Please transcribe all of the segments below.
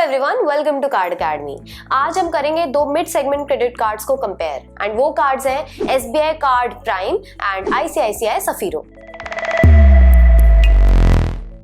Everyone, welcome to card academy. आज हम करेंगे दो मिड सेगमेंट क्रेडिट कार्ड्स को कंपेयर एंड वो कार्ड्स हैं SBI card prime and ICICI Sapphiro.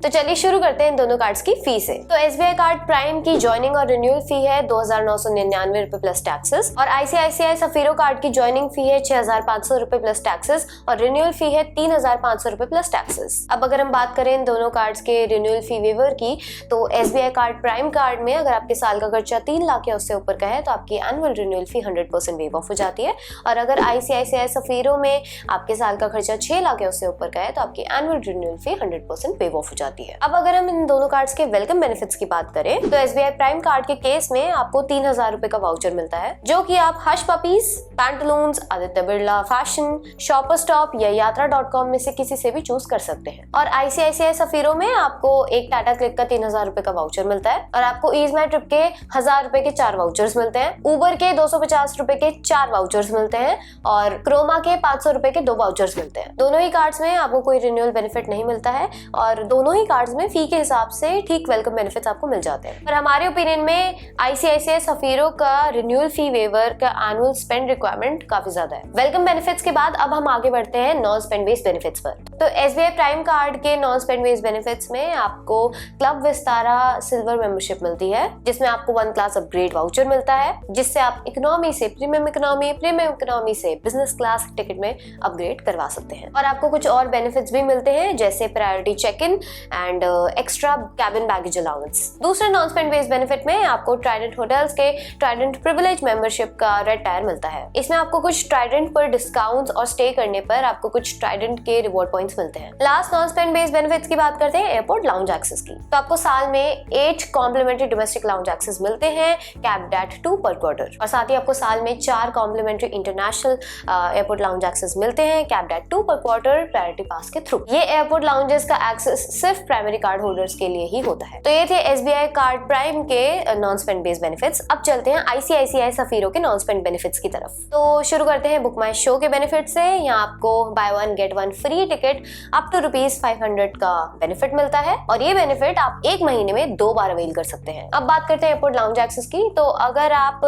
तो चलिए शुरू करते हैं इन दोनों कार्ड्स की फी से। तो एसबीआई कार्ड प्राइम की ज्वाइनिंग और रिन्यूअल फी है 2,999 रुपए प्लस टैक्सेस और आईसीआईसीआई सफीरो कार्ड की ज्वाइनिंग फी है 6,500 रुपए प्लस टैक्सेस और रिन्यूअल फी है 3,500 रुपए प्लस टैक्सेस। अब अगर हम बात करें इन दोनों कार्ड्स के रिन्यूअल फी वेवर की, तो एसबीआई कार्ड प्राइम कार्ड में अगर आपके साल का खर्चा 3 लाख या उससे ऊपर का है तो आपकी annual renewal fee 100% wave of हो जाती है, और अगर आईसीआईसीआई सफीरो में आपके साल का खर्चा 6 लाख या उससे ऊपर का है तो आपकी annual renewal fee 100% wave of हो जाती है। अब अगर हम इन दोनों कार्ड्स के वेलकम बेनिफिट्स की बात करें तो एसबीआई प्राइम कार्ड के केस में आपको 3,000 रुपए का वाउचर मिलता है, जो कि आप hush puppies, Pantaloons, Aditya Birla fashion, shopper stop या यात्रा.com में से किसी से भी चूज कर सकते हैं। और आईसीआईसीआई सफीरो में आपको एक टाटा क्लिक का 3,000 रुपए का वाउचर मिलता है और आपको ईज माई ट्रिप के 1,000 रुपए के 4 वाउचर्स मिलते हैं, उबर के 250 रुपए के 4 वाउचर्स मिलते हैं और क्रोमा के 500 रुपए के 2 वाउचर्स मिलते हैं। दोनों ही कार्ड्स में आपको कोई रिन्यूअल बेनिफिट नहीं मिलता है और दोनों ही कार्ड्स में फी के हिसाब से ठीक वेलकम बेनिफिट्स आपको मिल जाते हैं। पर हमारे ओपिनियन में आईसीआईसीआई सफीरो का रिन्यूअल फी वेवर का एनुअल स्पेंड रिक्वायरमेंट काफी ज्यादा है। वेलकम बेनिफिट्स के बाद अब हम आगे बढ़ते हैं नॉन स्पेंड बेस्ड बेनिफिट्स पर। तो एसबीआई प्राइम कार्ड के नॉन स्पेंड बेस्ड बेनिफिट्स में आपको क्लब विस्तारा सिल्वर मेंबरशिप मिलती है, जिसमें आपको 1 क्लास अपग्रेड वाउचर मिलता है, जिससे आप इकोनॉमी से प्रीमियम इकोनॉमी से बिजनेस क्लास टिकट में अपग्रेड करवा सकते हैं। और आपको कुछ और बेनिफिट्स भी मिलते हैं, जैसे priority check in and extra cabin baggage allowance. दूसरे नॉन स्पेंड बेस्ड बेनिफिट में आपको ट्राइडेंट होटल्स के ट्राइडेंट प्रिविलेज मेंबरशिप का रेड टायर मिलता है। इसमें आपको कुछ ट्राइडेंट पर डिस्काउंट्स और स्टे करने पर आपको कुछ ट्राइडेंट के रिवॉर्ड पॉइंट्स मिलते हैं। Last non spend based benefits की बात करते हैं एयरपोर्ट लाउंज एक्सेस की। तो आपको साल में 8 कॉम्प्लीमेंट्री डोमेस्टिक लाउंज एक्सेस मिलते हैं कैप्ड एट 2 पर क्वार्टर, और साथ ही आपको साल में 4 complimentary international airport lounge access मिलते हैं कैप्ड एट 2 पर क्वार्टर प्रायोरिटी पास के थ्रू। ये एयरपोर्ट लाउंजेस का एक्सेस सिर्फ प्राइमरी कार्ड होल्डर्स के लिए ही होता है। तो ये थे एसबीआई कार्ड प्राइम के नॉन स्पेंड बेस्ड बेनिफिट्स। अब चलते हैं आईसीआईसीआई सफीरो के नॉन स्पेंड बेनिफिट्स की तरफ। तो शुरू करते हैं बुक माई शो के बेनिफिट से। यहाँ आपको buy 1 get 1 free ticket up to ₹500 का बेनिफिट मिलता है और ये बेनिफिट आप 1 महीने में 2 बार अवेल कर सकते हैं। अब बात करते हैं एयरपोर्ट लाउंज एक्सेस की। तो अगर आप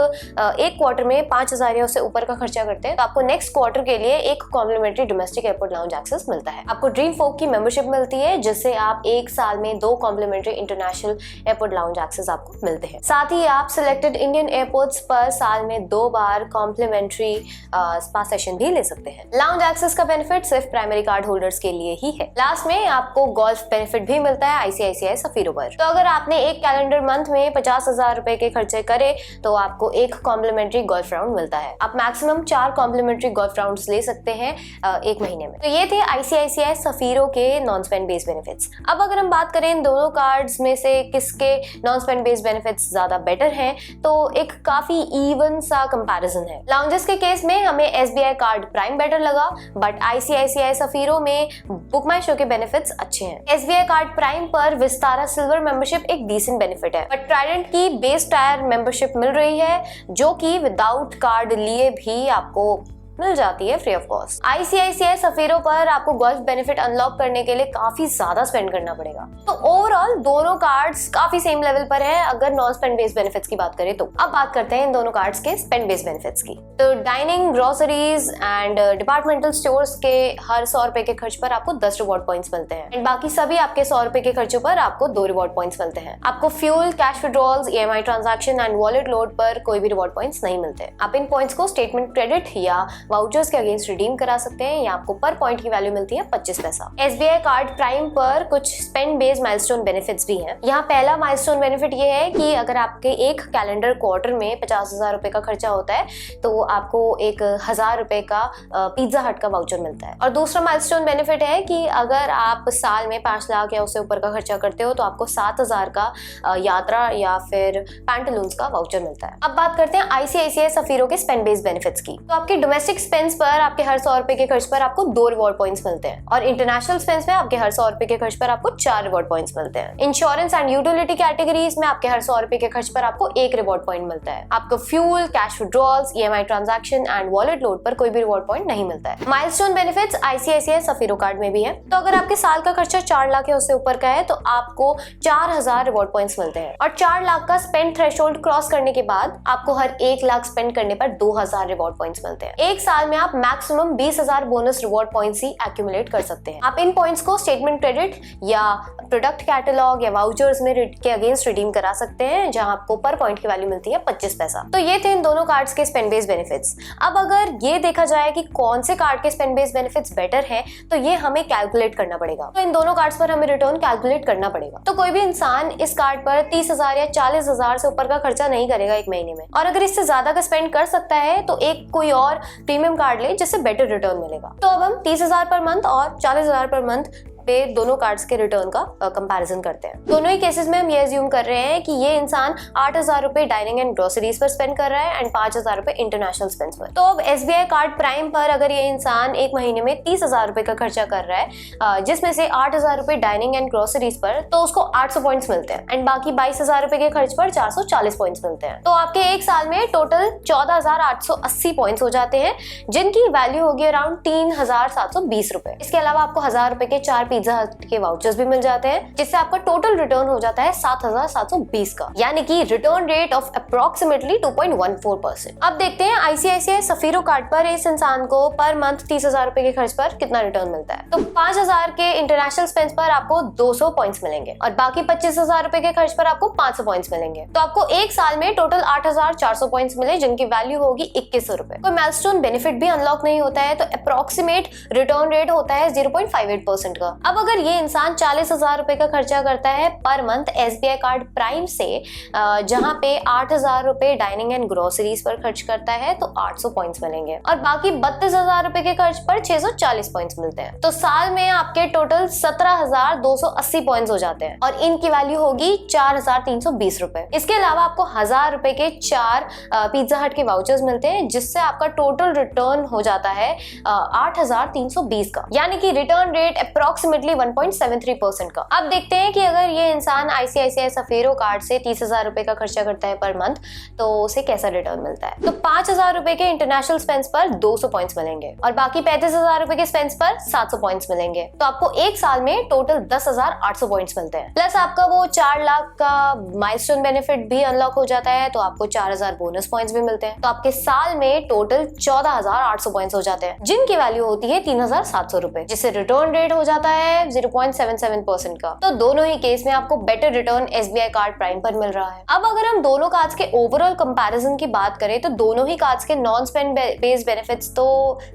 एक क्वार्टर में 5,000 या उससे ऊपर का खर्चा करते हैं तो आपको नेक्स्ट क्वार्टर के लिए एक complimentary domestic airport lounge access मिलता है। आपको ड्रीम फोक की मेंबरशिप मिलती है, जिससे आप एक साल में 2 complimentary international airport lounge access आपको मिलते हैं। साथ ही आप सिलेक्टेड इंडियन एयरपोर्ट्स पर साल में 2 बार कॉम्प्लीमेंट्री स्पा सेशन भी ले सकते हैं। लाउंज एक्सेस का बेनिफिट सिर्फ प्राइमरी कार्ड होल्डर्स के लिए ही है। लास्ट में आपको गोल्फ बेनिफिट भी मिलता है आईसीआईसीआई सफीरो पर। तो अगर आपने एक कैलेंडर मंथ में 50,000 रुपए के खर्चे करे तो आपको एक कॉम्प्लीमेंट्री गोल्फ राउंड मिलता है। आप मैक्सिमम 4 कॉम्प्लीमेंट्री गोल्फ राउंड्स ले सकते हैं 1 महीने में। तो ये थे आईसीआईसीआई सफीरो के नॉन स्पेंड बेस्ड बेनिफिट्स। अब अगर हम बात करें इन दोनों कार्ड्स में से किसके नॉन स्पेंड बेस्ड बेनिफिट्स ज्यादा बेटर हैं, तो एक काफी इवन सा कंपैरिजन है। लाउंजेस के केस में हमें एसबीआई कार्ड प्राइम बेटर लगा, बट आईसीआईसीआई सफीरो में बुक माई शो के बेनिफिट्स अच्छे हैं। एसबीआई कार्ड प्राइम पर विस्तारा सिल्वर मेंबरशिप एक डिसेंट बेनिफिट है, बट ट्राइडेंट की बेस टायर मेंबरशिप मिल रही है, जो कि विदाउट कार्ड लिए भी आपको मिल जाती है फ्री ऑफ कॉस्ट। आईसीआईसीआई सफीरो पर आपको गोल्फ बेनिफिट अनलॉक करने के लिए काफी ज्यादा स्पेंड करना पड़ेगा। तो ओवरऑल दोनों कार्ड्स काफी सेम लेवल पर है अगर नॉन स्पेंड बेस्ड बेनिफिट्स की बात करें तो। अब बात करते हैं इन दोनों कार्ड्स के स्पेंड बेस्ड बेनिफिट्स की। तो dining, groceries and departmental stores के हर 100 रुपए के खर्च पर आपको 10 रिवॉर्ड पॉइंट्स मिलते हैं एंड बाकी सभी आपके 100 रुपए के खर्चों पर आपको 2 रिवॉर्ड पॉइंट्स मिलते हैं। आपको fuel, cash withdrawals, EMI transaction and wallet load पर कोई भी रिवॉर्ड पॉइंट्स नहीं मिलते। आप इन पॉइंट्स को स्टेटमेंट क्रेडिट या वाउचर्स के अगेंस्ट रिडीम करा सकते हैं। यहाँ आपको पर पॉइंट की वैल्यू मिलती है 25 पैसा। एसबीआई कार्ड प्राइम पर कुछ स्पेंड बेस्ड माइलस्टोन बेनिफिट्स भी हैं। यहाँ पहला माइलस्टोन बेनिफिट ये है कि अगर आपके एक कैलेंडर क्वार्टर में 50,000 रुपए का खर्चा होता है तो आपको 1,000 रुपए का पिज्जा हट का वाउचर मिलता है। और दूसरा माइलस्टोन बेनिफिट है कि अगर आप साल में 5 लाख या उससे ऊपर का खर्चा करते हो तो आपको 7,000 का यात्रा या फिर पैंटलून्स का वाउचर मिलता है। अब बात करते हैं आईसीआईसीआई सफीरो के स्पेंड बेस्ड बेनिफिट्स की। तो आपकी डोमेस्टिक डोमेस्टिक स्पेंस पर आपके हर 100 रुपए के खर्च पर आपको 2 रिवॉर्ड पॉइंट्स मिलते हैं और इंटरनेशनल स्पेंस में आपके हर 100 रुपए के खर्च पर आपको 4 रिवॉर्ड पॉइंट्स मिलते हैं। इंश्योरेंस एंड यूटिलिटी कैटेगरीज में आपके हर 100 रुपए के खर्च पर आपको 1 रिवॉर्ड पॉइंट मिलता है। आपको fuel, cash withdrawals, EMI transaction and wallet load पर कोई भी रिवॉर्ड पॉइंट नहीं मिलता है। Milestone benefits ICICI Sapphiro card में भी है। तो अगर आपके साल का खर्चा 4 लाख या उससे ऊपर का है तो आपको 4000 रिवॉर्ड पॉइंट्स मिलते हैं और 4 लाख का स्पेंड थ्रेशोल्ड क्रॉस करने के बाद आपको हर 1 लाख स्पेंड करने पर 2000 रिवॉर्ड पॉइंट्स मिलते हैं। एक साल में आप मैक्सिमम 20,000 बोनस रिवॉर्ड पॉइंट्स ही एक्यूमुलेट कर सकते हैं। आप इन पॉइंट्स को स्टेटमेंट क्रेडिट या प्रोडक्ट कैटलॉग या वाउचर्स में के अगेंस्ट रिडीम करा सकते हैं, जहां आपको पर पॉइंट की वैल्यू मिलती है 25 पैसा। तो ये थे इन दोनों कार्ड्स के स्पेंड बेस्ड बेनिफिट्स। अब अगर ये देखा जाए कि कौन से कार्ड के स्पेंड बेस्ड बेनिफिट्स बेटर है तो ये हमें कैलकुलेट करना पड़ेगा। तो इन दोनों कार्ड्स पर हमें रिटर्न कैलकुलेट करना पड़ेगा। तो कोई भी इंसान इस कार्ड पर 30,000 या 40,000 से ऊपर का खर्चा नहीं करेगा एक महीने में, और अगर इससे ज्यादा का स्पेंड कर सकता है तो एक कोई और प्रीमियम कार्ड ले जिससे बेटर रिटर्न मिलेगा। तो अब हम 30,000 पर मंथ और 40,000 पर मंथ पे दोनों कार्ड्स के रिटर्न का कंपैरिजन करते हैं। दोनों ही केसेस में हम ये अज्यूम कर रहे हैं कि ये इंसान 8,000 रुपए डाइनिंग एंड ग्रोसरीज पर स्पेंड कर रहा है एंड 5,000 रुपए इंटरनेशनल स्पेंड पर। तो अब SBI कार्ड प्राइम पर अगर ये इंसान एक महीने में 30,000 रुपए का खर्चा कर रहा है, जिसमें से 8,000 रुपए डाइनिंग एंड ग्रोसरीज पर, तो उसको 800 पॉइंट्स मिलते हैं एंड बाकी 22,000 रुपए के खर्च पर 440 पॉइंट्स मिलते हैं। तो आपके एक साल में टोटल 14,880 पॉइंट्स हो जाते हैं, जिनकी वैल्यू होगी अराउंड 3,720 रुपए। इसके अलावा आपको 1,000 रुपए के 4 पिज्जा हट के वाउचर्स भी मिल जाते हैं, जिससे आपका टोटल रिटर्न हो जाता है 7,720 का, यानी कि रिटर्न रेट ऑफ अप्रोक्सीमेटली 2.14%। अब देखते हैं ICICI सफीरो कार्ड पर इस इंसान को पर मंथ 30,000 रुपए के खर्च पर कितना रिटर्न मिलता है। तो 5,000 के इंटरनेशनल स्पेंड पर आपको 200 पॉइंट्स मिलेंगे और बाकी 25,000 रुपए के खर्च पर आपको 500 पॉइंट्स मिलेंगे। तो आपको एक साल में टोटल 8,400 पॉइंट्स मिले, जिनकी वैल्यू होगी 2100 रुपए। कोई माइलस्टोन बेनिफिट भी अनलॉक नहीं होता है, तो अप्रोक्सीमेट रिटर्न रेट होता है 0.58% का। अब अगर ये इंसान 40,000 रुपए का खर्चा करता है per month SBI card prime से, जहां पे 8,000 रुपए डाइनिंग एंड ग्रोसरीज पर खर्च करता है, तो 800 पॉइंट्स मिलेंगे और बाकी 32,000 रुपए के खर्च पर 640 पॉइंट्स मिलते हैं। तो साल में आपके टोटल 17,280 पॉइंट्स हो जाते हैं और इनकी वैल्यू होगी 4,320 रुपए। इसके अलावा आपको 1,000 रुपए के 4 पिज्जा हट के वाउचर्स मिलते हैं, जिससे आपका टोटल रिटर्न हो जाता है 8,320 का, यानी कि रिटर्न रेट अप्रोक्सीमेटली 1.73% का। अब देखते हैं कि अगर ये इंसान ICICI सफीरो कार्ड से 30,000 रुपए का खर्चा करता है पर मंथ, तो उसे कैसा रिटर्न मिलता है। तो 5,000 रुपए के इंटरनेशनल स्पेंड्स पर 200 पॉइंट्स मिलेंगे और बाकी 35,000 रुपए के स्पेंड्स पर 700 पॉइंट्स मिलेंगे। तो आपको एक साल में टोटल 10,800 पॉइंट्स मिलते हैं। प्लस आपका वो 4 लाख का माइलस्टोन बेनिफिट भी अनलॉक हो जाता है, तो आपको 4,000 बोनस पॉइंट्स भी मिलते हैं। तो आपके साल में टोटल 14,800 पॉइंट्स हो जाते हैं, जिनकी वैल्यू होती है 3,700 रुपए, जिससे रिटर्न रेट हो जाता है 0.77% का। तो दोनों ही केस में आपको better return SBI card prime पर मिल रहा है। अब अगर हम दोनों कार्ड्स के ओवरऑल कंपैरिजन की बात करें तो दोनों ही कार्ड्स के नॉन स्पेंड बेस्ड बेनिफिट्स तो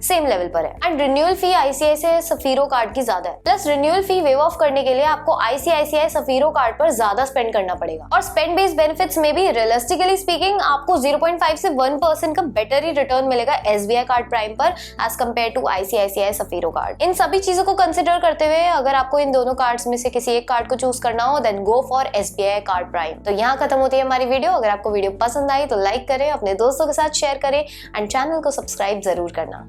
सेम लेवल पर है and renewal fee ICICI Sapphiro card की ज्यादा है। Plus renewal fee waive off करने के लिए आपको ICICI सफीरो कार्ड पर ज्यादा स्पेंड करना पड़ेगा और स्पेंड बेस्ड बेनिफिट्स में भी रियलिस्टिकली स्पीकिंग आपको 0.5 से 1% का बेटर ही रिटर्न मिलेगा SBI कार्ड प्राइम पर as compared to ICICI Sapphiro card. इन सभी चीजों को कंसिडर करते हुए अगर आपको इन दोनों कार्ड्स में से किसी एक कार्ड को चूज करना हो, then go for SBI card prime. तो यहाँ खत्म होती है हमारी वीडियो। अगर आपको वीडियो पसंद आई तो लाइक करें, अपने दोस्तों के साथ शेयर करें एंड चैनल को सब्सक्राइब जरूर करना।